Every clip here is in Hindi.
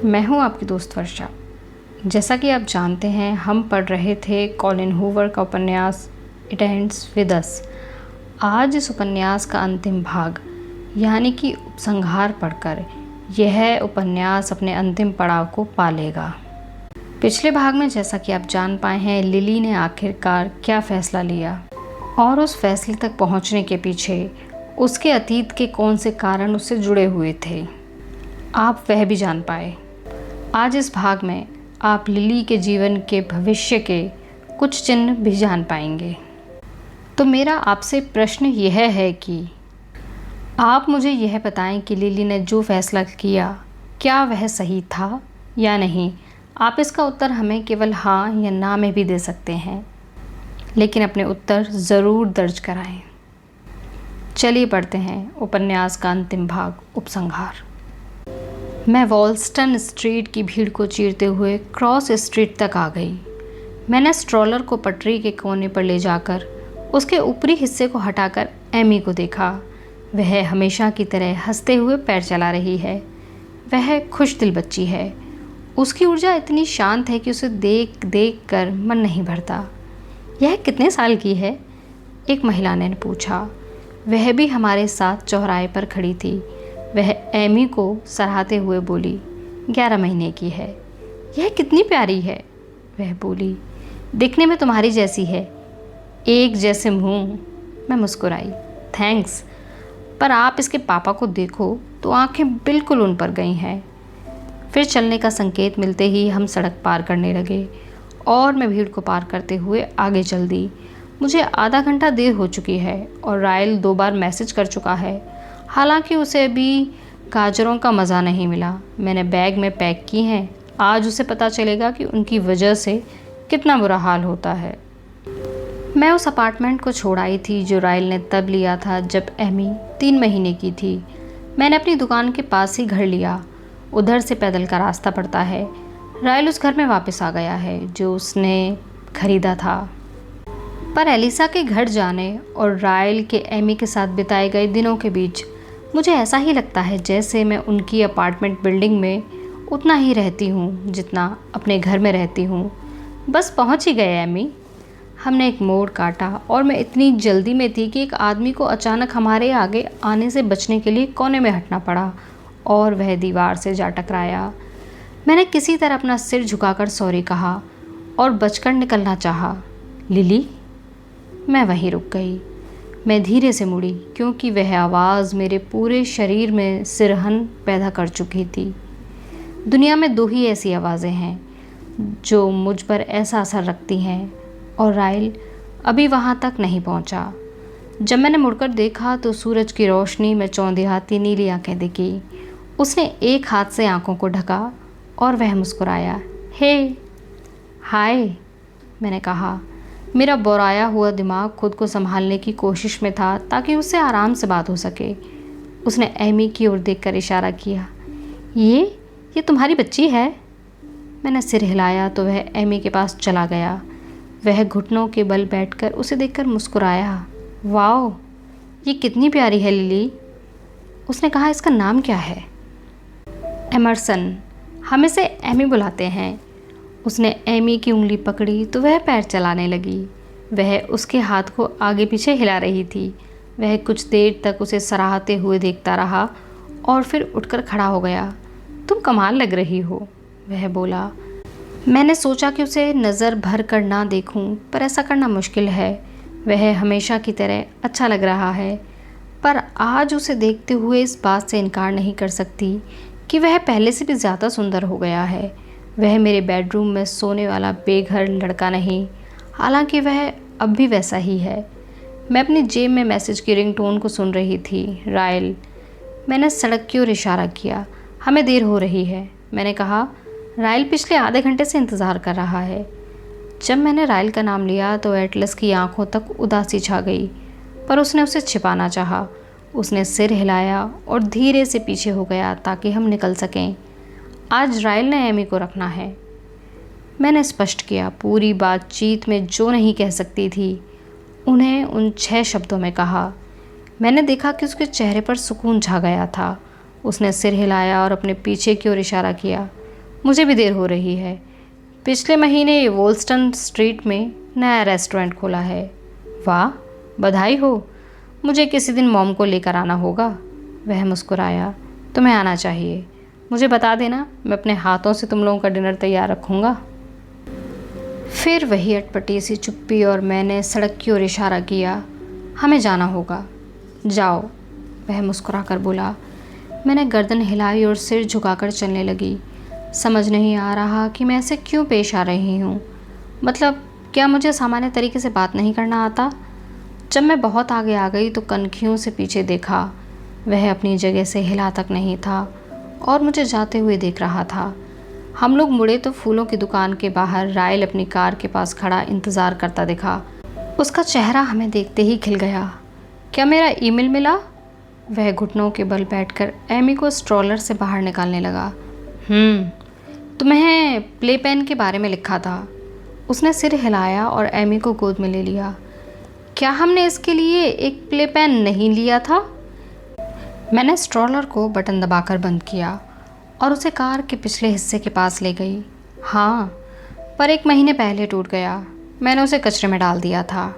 मैं हूँ आपकी दोस्त वर्षा। जैसा कि आप जानते हैं, हम पढ़ रहे थे कॉलिन हूवर का उपन्यास इट एंड्स विद अस। आज इस उपन्यास का अंतिम भाग यानी कि उपसंहार पढ़कर यह उपन्यास अपने अंतिम पड़ाव को पा लेगा। पिछले भाग में जैसा कि आप जान पाए हैं, लिली ने आखिरकार क्या फ़ैसला लिया और उस फैसले तक पहुंचने के पीछे उसके अतीत के कौन से कारण उससे जुड़े हुए थे, आप वह भी जान पाए। आज इस भाग में आप लिली के जीवन के भविष्य के कुछ चिन्ह भी जान पाएंगे। तो मेरा आपसे प्रश्न यह है कि आप मुझे यह बताएं कि लिली ने जो फैसला किया क्या वह सही था या नहीं। आप इसका उत्तर हमें केवल हाँ या ना में भी दे सकते हैं, लेकिन अपने उत्तर ज़रूर दर्ज कराएं। चलिए पढ़ते हैं उपन्यास का अंतिम भाग, उपसंहार। मैं वॉल्स्टन स्ट्रीट की भीड़ को चीरते हुए क्रॉस स्ट्रीट तक आ गई। मैंने स्ट्रॉलर को पटरी के कोने पर ले जाकर उसके ऊपरी हिस्से को हटाकर एमी को देखा। वह हमेशा की तरह हंसते हुए पैर चला रही है। वह खुश दिल बच्ची है। उसकी ऊर्जा इतनी शांत है कि उसे देख देख कर मन नहीं भरता। यह कितने साल की है? एक महिला ने पूछा। वह भी हमारे साथ चौराहे पर खड़ी थी। वह एमी को सराहते हुए बोली, 11 महीने की है। यह कितनी प्यारी है, वह बोली। दिखने में तुम्हारी जैसी है, एक जैसे मुंह। मैं मुस्कुराई, थैंक्स, पर आप इसके पापा को देखो तो आंखें बिल्कुल उन पर गई हैं। फिर चलने का संकेत मिलते ही हम सड़क पार करने लगे और मैं भीड़ को पार करते हुए आगे चल दी। मुझे आधा घंटा देर हो चुकी है और रायल 2 बार मैसेज कर चुका है। हालांकि उसे अभी गाजरों का मज़ा नहीं मिला। मैंने बैग में पैक की हैं। आज उसे पता चलेगा कि उनकी वजह से कितना बुरा हाल होता है। मैं उस अपार्टमेंट को छोड़ आई थी जो रायल ने तब लिया था जब एमी 3 महीने की थी। मैंने अपनी दुकान के पास ही घर लिया। उधर से पैदल का रास्ता पड़ता है। रायल उस घर में वापस आ गया है जो उसने खरीदा था। पर एलिसा के घर जाने और रायल के एमी के साथ बिताए गए दिनों के बीच मुझे ऐसा ही लगता है जैसे मैं उनकी अपार्टमेंट बिल्डिंग में उतना ही रहती हूँ जितना अपने घर में रहती हूँ। बस पहुँच ही गए एमी। हमने एक मोड़ काटा और मैं इतनी जल्दी में थी कि एक आदमी को अचानक हमारे आगे आने से बचने के लिए कोने में हटना पड़ा और वह दीवार से जा टकराया। मैंने किसी तरह अपना सिर झुकाकर सॉरी कहा और बचकर निकलना चाहा। लिली, मैं वहीं रुक गई। मैं धीरे से मुड़ी क्योंकि वह आवाज़ मेरे पूरे शरीर में सिरहन पैदा कर चुकी थी। दुनिया में 2 ही ऐसी आवाज़ें हैं जो मुझ पर ऐसा असर रखती हैं और रायल अभी वहाँ तक नहीं पहुँचा। जब मैंने मुड़कर देखा तो सूरज की रोशनी में चौंधियाती नीली आंखें दिखी। उसने एक हाथ से आंखों को ढका और वह मुस्कुराया। हे, हाय, मैंने कहा। मेरा बोराया हुआ दिमाग खुद को संभालने की कोशिश में था ताकि उससे आराम से बात हो सके। उसने एमी की ओर देखकर इशारा किया। ये तुम्हारी बच्ची है? मैंने सिर हिलाया तो वह एमी के पास चला गया। वह घुटनों के बल बैठकर उसे देखकर मुस्कुराया। वाओ, ये कितनी प्यारी है लिली। उसने कहा, इसका नाम क्या है? एमरसन, हम इसे एमी बुलाते हैं। उसने एमी की उंगली पकड़ी तो वह पैर चलाने लगी। वह उसके हाथ को आगे पीछे हिला रही थी। वह कुछ देर तक उसे सराहते हुए देखता रहा और फिर उठकर खड़ा हो गया। तुम कमाल लग रही हो, वह बोला। मैंने सोचा कि उसे नज़र भर कर ना देखूं, पर ऐसा करना मुश्किल है। वह हमेशा की तरह अच्छा लग रहा है, पर आज उसे देखते हुए इस बात से इनकार नहीं कर सकती कि वह पहले से भी ज़्यादा सुंदर हो गया है। वह मेरे बेडरूम में सोने वाला बेघर लड़का नहीं, हालांकि वह अब भी वैसा ही है। मैं अपनी जेब में मैसेज की रिंगटोन को सुन रही थी। रायल, मैंने सड़क की ओर इशारा किया। हमें देर हो रही है, मैंने कहा। रायल पिछले आधे घंटे से इंतज़ार कर रहा है। जब मैंने रायल का नाम लिया तो एटलस की आंखों तक उदासी छा गई, पर उसने उसे छिपाना चाहा। उसने सिर हिलाया और धीरे से पीछे हो गया ताकि हम निकल सकें। आज रायल ने एमी को रखना है, मैंने स्पष्ट किया। पूरी बातचीत में जो नहीं कह सकती थी उन्हें उन 6 शब्दों में कहा। मैंने देखा कि उसके चेहरे पर सुकून छा गया था। उसने सिर हिलाया और अपने पीछे की ओर इशारा किया। मुझे भी देर हो रही है। पिछले महीने वोल्स्टन स्ट्रीट में नया रेस्टोरेंट खोला है। वाह, बधाई हो। मुझे किसी दिन मॉम को लेकर आना होगा। वह मुस्कुराया। तुम्हें आना चाहिए। मुझे बता देना, मैं अपने हाथों से तुम लोगों का डिनर तैयार रखूँगा। फिर वही अटपटी सी चुप्पी और मैंने सड़क की ओर इशारा किया। हमें जाना होगा। जाओ, वह मुस्कुराकर बोला। मैंने गर्दन हिलाई और सिर झुकाकर चलने लगी। समझ नहीं आ रहा कि मैं ऐसे क्यों पेश आ रही हूँ। मतलब, क्या मुझे सामान्य तरीके से बात नहीं करना आता? जब मैं बहुत आगे आ गई तो कनखियों से पीछे देखा। वह अपनी जगह से हिला तक नहीं था और मुझे जाते हुए देख रहा था। हम लोग मुड़े तो फूलों की दुकान के बाहर रायल अपनी कार के पास खड़ा इंतज़ार करता दिखा। उसका चेहरा हमें देखते ही खिल गया। क्या मेरा ईमेल मिला? वह घुटनों के बल बैठकर एमी को स्ट्रॉलर से बाहर निकालने लगा। तुम्हें प्ले पेन के बारे में लिखा था। उसने सिर हिलाया और एमी को गोद में ले लिया। क्या हमने इसके लिए एक प्ले पेन नहीं लिया था? मैंने स्ट्रॉलर को बटन दबाकर बंद किया और उसे कार के पिछले हिस्से के पास ले गई। हाँ, पर 1 महीने पहले टूट गया। मैंने उसे कचरे में डाल दिया था।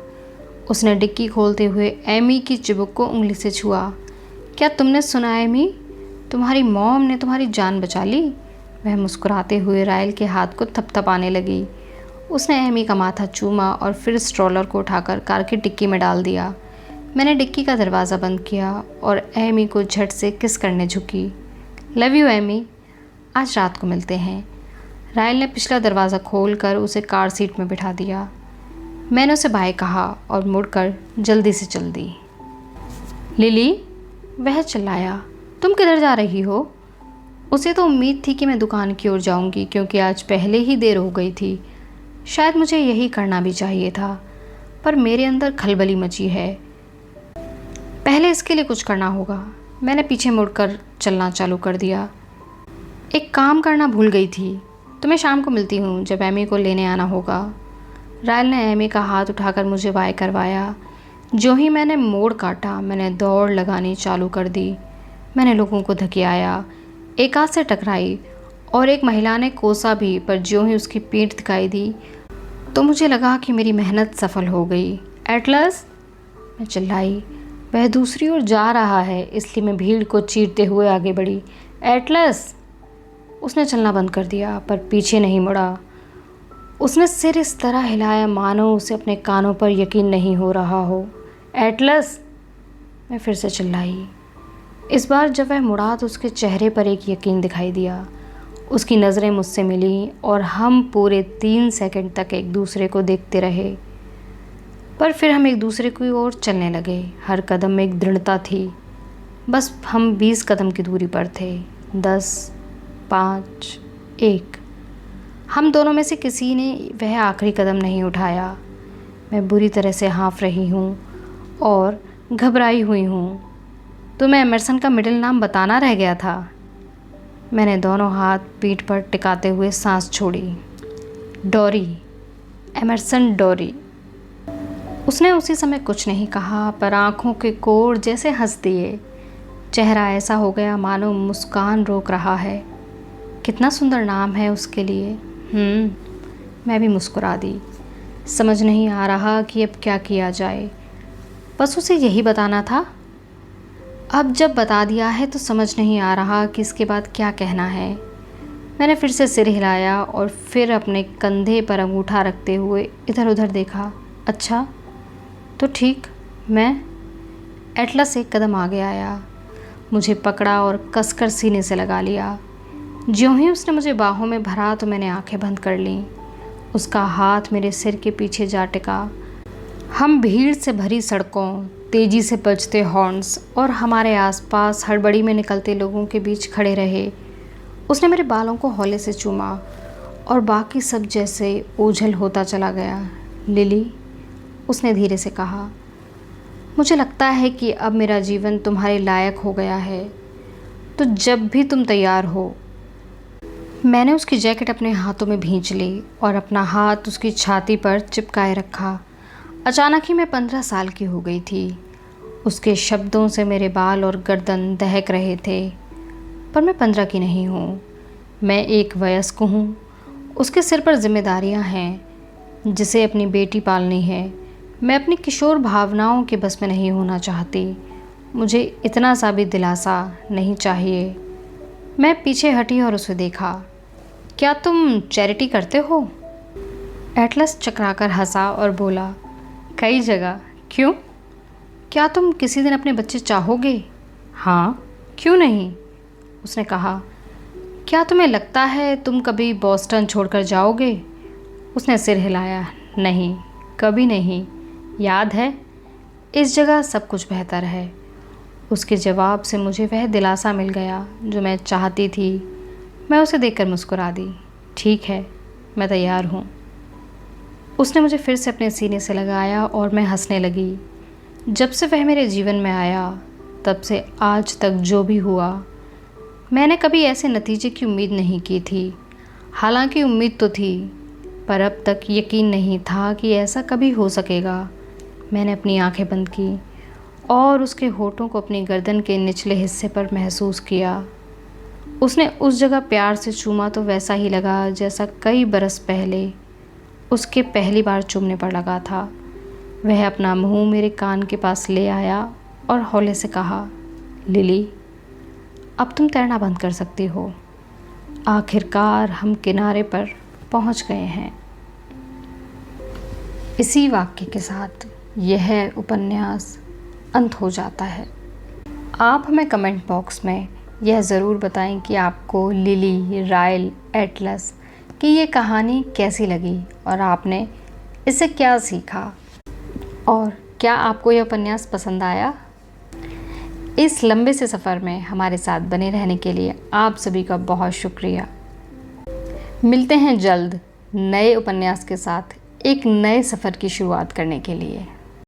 उसने डिक्की खोलते हुए एमी की चिबुक को उंगली से छुआ। क्या तुमने सुना एमी? तुम्हारी मॉम ने तुम्हारी जान बचा ली। वह मुस्कुराते हुए रायल के हाथ को थपथपाने लगी। उसने एमी का माथा चूमा और फिर स्ट्रॉलर को उठाकर कार की डिक्की में डाल दिया। मैंने डिक्की का दरवाज़ा बंद किया और एमी को झट से किस करने झुकी। लव यू एमी, आज रात को मिलते हैं। रायल ने पिछला दरवाज़ा खोलकर उसे कार सीट में बिठा दिया। मैंने उसे बाय कहा और मुड़कर जल्दी से चल दी। लिली, वह चिल्लाया, तुम किधर जा रही हो? उसे तो उम्मीद थी कि मैं दुकान की ओर जाऊंगी क्योंकि आज पहले ही देर हो गई थी। शायद मुझे यही करना भी चाहिए था, पर मेरे अंदर खलबली मची है। पहले इसके लिए कुछ करना होगा। मैंने पीछे मुड़कर चलना चालू कर दिया। एक काम करना भूल गई थी। तुम्हें शाम को मिलती हूँ जब एमी को लेने आना होगा। रायल ने एमी का हाथ उठाकर मुझे बाय करवाया। जो ही मैंने मोड़ काटा, मैंने दौड़ लगानी चालू कर दी। मैंने लोगों को धकियाया, एक आध से टकराई और एक महिला ने कोसा भी, पर ज्यों ही उसकी पीठ दिखाई दी तो मुझे लगा कि मेरी मेहनत सफल हो गई। एटलस, मैं चिल्लाई। वह दूसरी ओर जा रहा है, इसलिए मैं भीड़ को चीरते हुए आगे बढ़ी। एटलस! उसने चलना बंद कर दिया पर पीछे नहीं मुड़ा। उसने सिर इस तरह हिलाया मानो उसे अपने कानों पर यकीन नहीं हो रहा हो। एटलस! मैं फिर से चिल्लाई। इस बार जब वह मुड़ा तो उसके चेहरे पर एक यकीन दिखाई दिया। उसकी नज़रें मुझसे मिली और हम पूरे 3 सेकंड तक एक दूसरे को देखते रहे। पर फिर हम एक दूसरे की ओर चलने लगे। हर कदम में एक दृढ़ता थी। बस हम 20 कदम की दूरी पर थे। 10, 5, 1। हम दोनों में से किसी ने वह आखिरी कदम नहीं उठाया। मैं बुरी तरह से हाँफ रही हूँ और घबराई हुई हूँ। तुम्हें एमरसन का मिडिल नाम बताना रह गया था। मैंने दोनों हाथ पीठ पर टिकाते हुए सांस छोड़ी। डोरी, एमरसन डोरी। उसने उसी समय कुछ नहीं कहा, पर आंखों के कोर जैसे हंस दिए। चेहरा ऐसा हो गया मानो मुस्कान रोक रहा है। कितना सुंदर नाम है उसके लिए। मैं भी मुस्कुरा दी। समझ नहीं आ रहा कि अब क्या किया जाए। बस उसे यही बताना था। अब जब बता दिया है तो समझ नहीं आ रहा कि इसके बाद क्या कहना है। मैंने फिर से सिर हिलाया और फिर अपने कंधे पर अंगूठा रखते हुए इधर उधर देखा। अच्छा, तो ठीक। मैं एटलस एक कदम आगे आया, मुझे पकड़ा और कसकर सीने से लगा लिया। ज्यों ही उसने मुझे बाहों में भरा तो मैंने आंखें बंद कर लीं। उसका हाथ मेरे सिर के पीछे जा टिका। हम भीड़ से भरी सड़कों, तेज़ी से बजते हॉर्न्स और हमारे आसपास हड़बड़ी में निकलते लोगों के बीच खड़े रहे। उसने मेरे बालों को हौले से चूमा और बाकी सब जैसे ओझल होता चला गया। लिली, उसने धीरे से कहा, मुझे लगता है कि अब मेरा जीवन तुम्हारे लायक हो गया है, तो जब भी तुम तैयार हो। मैंने उसकी जैकेट अपने हाथों में भींच ली और अपना हाथ उसकी छाती पर चिपकाए रखा। अचानक ही मैं 15 साल की हो गई थी। उसके शब्दों से मेरे बाल और गर्दन दहक रहे थे, पर मैं 15 की नहीं हूँ। मैं एक वयस्क हूँ, उसके सिर पर जिम्मेदारियाँ हैं, जिसे अपनी बेटी पालनी है। मैं अपनी किशोर भावनाओं के बस में नहीं होना चाहती। मुझे इतना सा भी दिलासा नहीं चाहिए। मैं पीछे हटी और उसे देखा। क्या तुम चैरिटी करते हो? एटलस चकराकर हंसा और बोला, कई जगह। क्यों? क्या तुम किसी दिन अपने बच्चे चाहोगे? हाँ, क्यों नहीं? उसने कहा। क्या तुम्हें लगता है तुम कभी बॉस्टन छोड़कर जाओगे? उसने सिर हिलाया। नहीं, कभी नहीं। याद है, इस जगह सब कुछ बेहतर है। उसके जवाब से मुझे वह दिलासा मिल गया जो मैं चाहती थी। मैं उसे देखकर मुस्कुरा दी। ठीक है, मैं तैयार हूँ। उसने मुझे फिर से अपने सीने से लगाया और मैं हंसने लगी। जब से वह मेरे जीवन में आया, तब से आज तक जो भी हुआ, मैंने कभी ऐसे नतीजे की उम्मीद नहीं की थी। हालांकि उम्मीद तो थी, पर अब तक यकीन नहीं था कि ऐसा कभी हो सकेगा। मैंने अपनी आंखें बंद की और उसके होठों को अपनी गर्दन के निचले हिस्से पर महसूस किया। उसने उस जगह प्यार से चूमा तो वैसा ही लगा जैसा कई बरस पहले उसके पहली बार चूमने पर लगा था। वह अपना मुंह मेरे कान के पास ले आया और हौले से कहा, लिली, अब तुम तैरना बंद कर सकती हो। आखिरकार हम किनारे पर पहुंच गए हैं। इसी वाक्य के साथ यह उपन्यास अंत हो जाता है। आप हमें कमेंट बॉक्स में यह ज़रूर बताएं कि आपको लिली, राइल, एटलस की ये कहानी कैसी लगी और आपने इससे क्या सीखा, और क्या आपको यह उपन्यास पसंद आया। इस लंबे से सफ़र में हमारे साथ बने रहने के लिए आप सभी का बहुत शुक्रिया। मिलते हैं जल्द नए उपन्यास के साथ एक नए सफ़र की शुरुआत करने के लिए।